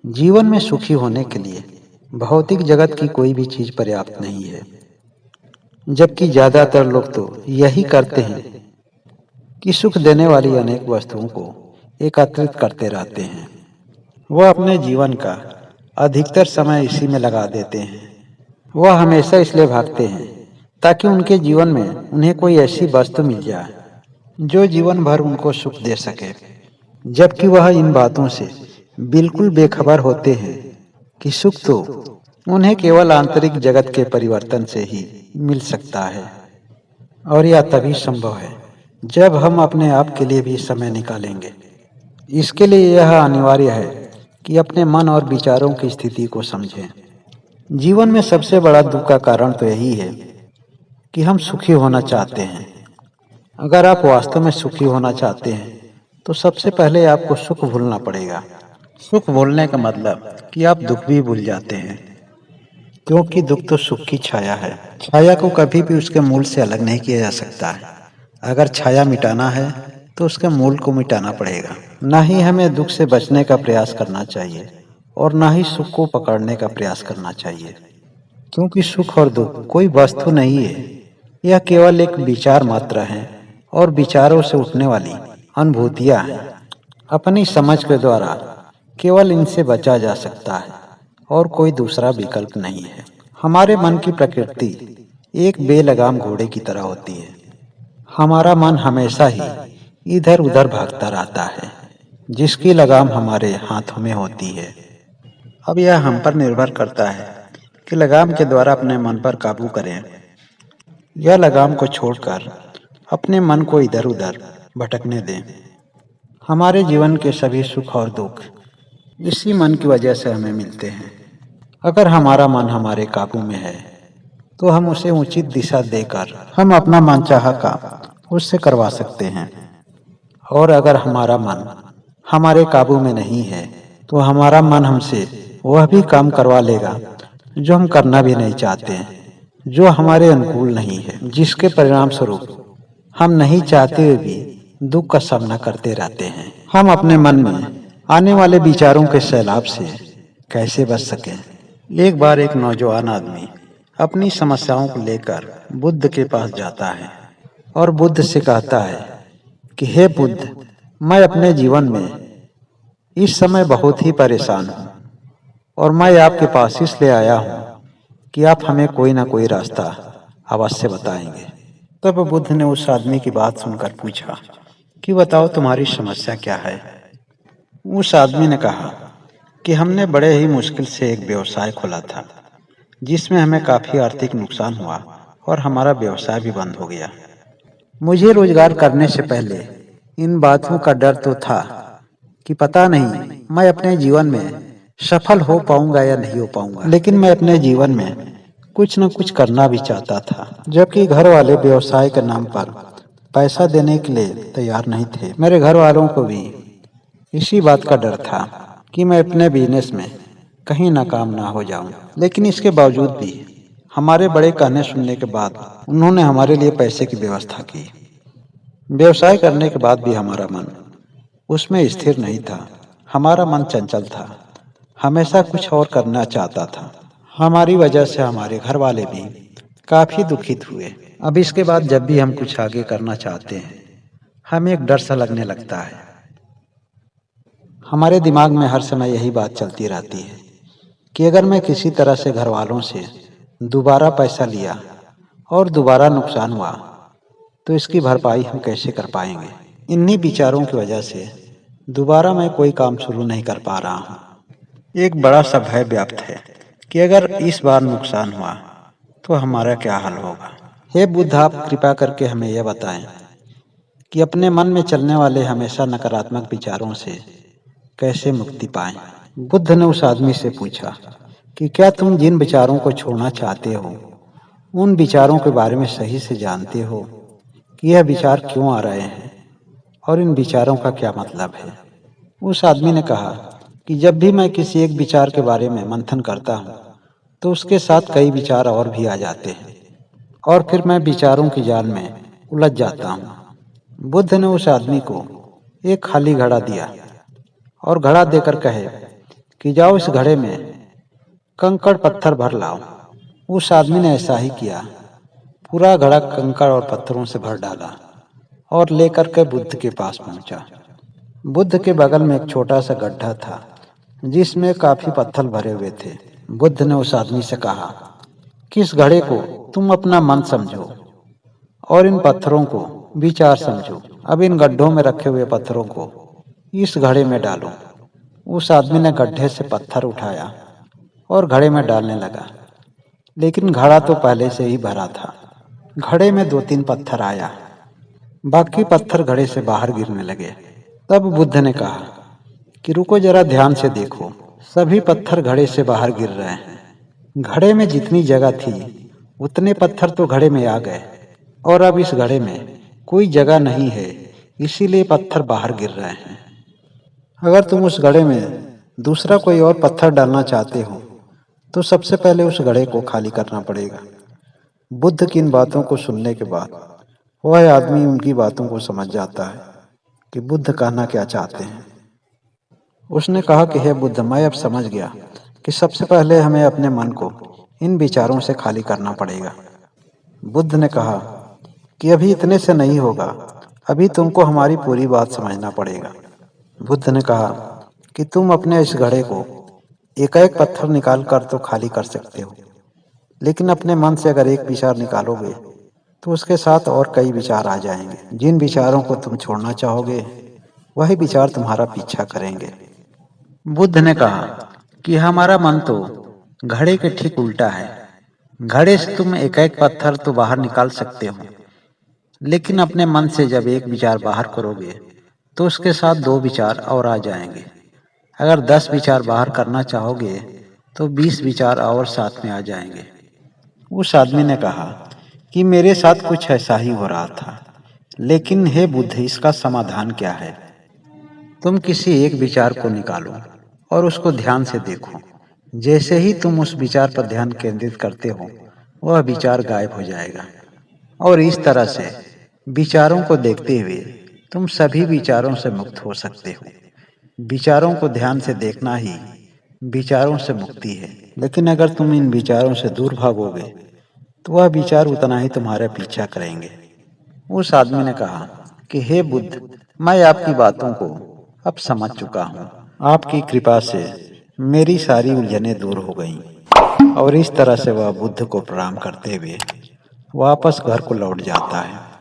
जीवन में सुखी होने के लिए भौतिक जगत की कोई भी चीज पर्याप्त नहीं है। जबकि ज्यादातर लोग तो यही करते हैं कि सुख देने वाली अनेक वस्तुओं को एकत्रित करते रहते हैं। वह अपने जीवन का अधिकतर समय इसी में लगा देते हैं। वह हमेशा इसलिए भागते हैं ताकि उनके जीवन में उन्हें कोई ऐसी वस्तु मिल जाए जो जीवन भर उनको सुख दे सके, जबकि वह इन बातों से बिल्कुल बेखबर होते हैं कि सुख तो उन्हें केवल आंतरिक जगत के परिवर्तन से ही मिल सकता है। और यह तभी संभव है जब हम अपने आप के लिए भी समय निकालेंगे। इसके लिए यह अनिवार्य है कि अपने मन और विचारों की स्थिति को समझें। जीवन में सबसे बड़ा दुख का कारण तो यही है कि हम सुखी होना चाहते हैं। अगर आप वास्तव में सुखी होना चाहते हैं तो सबसे पहले आपको सुख भूलना पड़ेगा। सुख भूलने का मतलब कि आप दुख भी भूल जाते हैं, क्योंकि दुख तो सुख की छाया है। छाया को कभी भी उसके मूल से अलग नहीं किया जा सकता है। अगर छाया मिटाना है तो उसके मूल को मिटाना पड़ेगा। न ही हमें दुख से बचने का प्रयास करना चाहिए और न ही सुख को पकड़ने का प्रयास करना चाहिए, क्योंकि सुख और दुख कोई वस्तु नहीं है। यह केवल एक विचार मात्र है और विचारों से उठने वाली अनुभूतियां हैं। अपनी समझ के द्वारा केवल इनसे बचा जा सकता है और कोई दूसरा विकल्प नहीं है। हमारे मन की प्रकृति एक बेलगाम घोड़े की तरह होती है। हमारा मन हमेशा ही इधर उधर भागता रहता है, जिसकी लगाम हमारे हाथों में होती है। अब यह हम पर निर्भर करता है कि लगाम के द्वारा अपने मन पर काबू करें। यह लगाम को छोड़कर अपने मन को इधर उधर भटकने दें। हमारे जीवन के सभी सुख और दुख इसी मन की वजह से हमें मिलते हैं। अगर हमारा मन हमारे काबू में है तो हम उसे उचित दिशा देकर हम अपना मनचाहा काम उससे करवा सकते हैं। और अगर हमारा मन हमारे काबू में नहीं है तो हमारा मन हमसे वह भी काम करवा लेगा जो हम करना भी नहीं चाहते हैं, जो हमारे अनुकूल नहीं है, जिसके परिणाम स्वरूप हम नहीं चाहते हुए भी दुख का सामना करते रहते हैं। हम अपने मन में आने वाले विचारों के सैलाब से कैसे बच सकें? एक बार एक नौजवान आदमी अपनी समस्याओं को लेकर बुद्ध के पास जाता है और बुद्ध से कहता है कि हे बुद्ध, मैं अपने जीवन में इस समय बहुत ही परेशान हूँ और मैं आपके पास इसलिए आया हूँ कि आप हमें कोई ना कोई रास्ता अवश्य बताएंगे। तब बुद्ध ने उस आदमी की बात सुनकर पूछा कि बताओ तुम्हारी समस्या क्या है? उस आदमी ने कहा कि हमने बड़े ही मुश्किल से एक व्यवसाय खोला था, जिसमें हमें काफी आर्थिक नुकसान हुआ और हमारा व्यवसाय भी बंद हो गया। मुझे रोजगार करने से पहले इन बातों का डर तो था कि पता नहीं मैं अपने जीवन में सफल हो पाऊंगा या नहीं हो पाऊंगा, लेकिन मैं अपने जीवन में कुछ न कुछ करना भी चाहता था। जबकि घर वाले व्यवसाय के नाम पर पैसा देने के लिए तैयार नहीं थे। मेरे घर वालों को भी इसी बात का डर था कि मैं अपने बिजनेस में कहीं नाकाम ना हो जाऊं। लेकिन इसके बावजूद भी हमारे बड़े कहने सुनने के बाद उन्होंने हमारे लिए पैसे की व्यवस्था की। व्यवसाय करने के बाद भी हमारा मन उसमें स्थिर नहीं था। हमारा मन चंचल था, हमेशा कुछ और करना चाहता था। हमारी वजह से हमारे घर वाले भी काफी दुखित हुए। अब इसके बाद जब भी हम कुछ आगे करना चाहते हैं, हमें एक डर सा लगने लगता है। हमारे दिमाग में हर समय यही बात चलती रहती है कि अगर मैं किसी तरह से घर वालों से दोबारा पैसा लिया और दोबारा नुकसान हुआ तो इसकी भरपाई हम कैसे कर पाएंगे। इन्हीं विचारों की वजह से दोबारा मैं कोई काम शुरू नहीं कर पा रहा हूँ। एक बड़ा सा भय व्याप्त है कि अगर इस बार नुकसान हुआ तो हमारा क्या हाल होगा। हे बुद्ध, आप कृपा करके हमें यह बताएं कि अपने मन में चलने वाले हमेशा नकारात्मक विचारों से कैसे मुक्ति पाएं। बुद्ध ने उस आदमी से पूछा कि क्या तुम जिन विचारों को छोड़ना चाहते हो उन विचारों के बारे में सही से जानते हो कि यह विचार क्यों आ रहे हैं और इन विचारों का क्या मतलब है। उस आदमी ने कहा कि जब भी मैं किसी एक विचार के बारे में मंथन करता हूँ तो उसके साथ कई विचार और भी आ जाते हैं और फिर मैं विचारों की जाल में उलझ जाता हूँ। बुद्ध ने उस आदमी को एक खाली घड़ा दिया और घड़ा देकर कहे कि जाओ इस घड़े में कंकड़ पत्थर भर लाओ। उस आदमी ने ऐसा ही किया। पूरा घड़ा कंकड़ और पत्थरों से भर डाला और लेकर के बुद्ध के पास पहुंचा। बुद्ध के बगल में एक छोटा सा गड्ढा था जिसमें काफी पत्थर भरे हुए थे। बुद्ध ने उस आदमी से कहा कि इस घड़े को तुम अपना मन समझो और इन पत्थरों को विचार समझो। अब इन गड्ढों में रखे हुए पत्थरों को इस घड़े में डालो। उस आदमी ने गड्ढे से पत्थर उठाया और घड़े में डालने लगा, लेकिन घड़ा तो पहले से ही भरा था। घड़े में 2-3 पत्थर आया, बाकी पत्थर घड़े से बाहर गिरने लगे। तब बुद्ध ने कहा कि रुको जरा ध्यान से देखो, सभी पत्थर घड़े से बाहर गिर रहे हैं। घड़े में जितनी जगह थी उतने पत्थर तो घड़े में आ गए और अब इस घड़े में कोई जगह नहीं है, इसीलिए पत्थर बाहर गिर रहे हैं। अगर तुम उस घड़े में दूसरा कोई और पत्थर डालना चाहते हो तो सबसे पहले उस घड़े को खाली करना पड़ेगा। बुद्ध की इन बातों को सुनने के बाद वह आदमी उनकी बातों को समझ जाता है कि बुद्ध कहना क्या चाहते हैं। उसने कहा कि हे बुद्ध, मैं अब समझ गया कि सबसे पहले हमें अपने मन को इन विचारों से खाली करना पड़ेगा। बुद्ध ने कहा कि अभी इतने से नहीं होगा, अभी तुमको हमारी पूरी बात समझना पड़ेगा। बुद्ध ने कहा कि तुम अपने इस घड़े को एक एक पत्थर निकाल कर तो खाली कर सकते हो, लेकिन अपने मन से अगर एक विचार निकालोगे तो उसके साथ और कई विचार आ जाएंगे। जिन विचारों को तुम छोड़ना चाहोगे वही विचार तुम्हारा पीछा करेंगे। बुद्ध ने कहा कि हमारा मन तो घड़े के ठीक उल्टा है। घड़े से तुम एक एक पत्थर तो बाहर निकाल सकते हो, लेकिन अपने मन से जब एक विचार बाहर करोगे तो उसके साथ 2 विचार और आ जाएंगे। अगर 10 विचार बाहर करना चाहोगे तो 20 विचार और साथ में आ जाएंगे। उस आदमी ने कहा कि मेरे साथ कुछ ऐसा ही हो रहा था, लेकिन हे बुद्ध, इसका समाधान क्या है? तुम किसी एक विचार को निकालो और उसको ध्यान से देखो। जैसे ही तुम उस विचार पर ध्यान केंद्रित करते हो वह विचार गायब हो जाएगा, और इस तरह से विचारों को देखते हुए तुम सभी विचारों से मुक्त हो सकते हो। विचारों को ध्यान से देखना ही विचारों से मुक्ति है। लेकिन अगर तुम इन विचारों से दूर भागोगे तो वह विचार उतना ही तुम्हारा पीछा करेंगे। उस आदमी ने कहा कि हे बुद्ध, मैं आपकी बातों को अब समझ चुका हूँ। आपकी कृपा से मेरी सारी उलझनें दूर हो गईं। और इस तरह से वह बुद्ध को प्रणाम करते हुए वापस घर को लौट जाता है।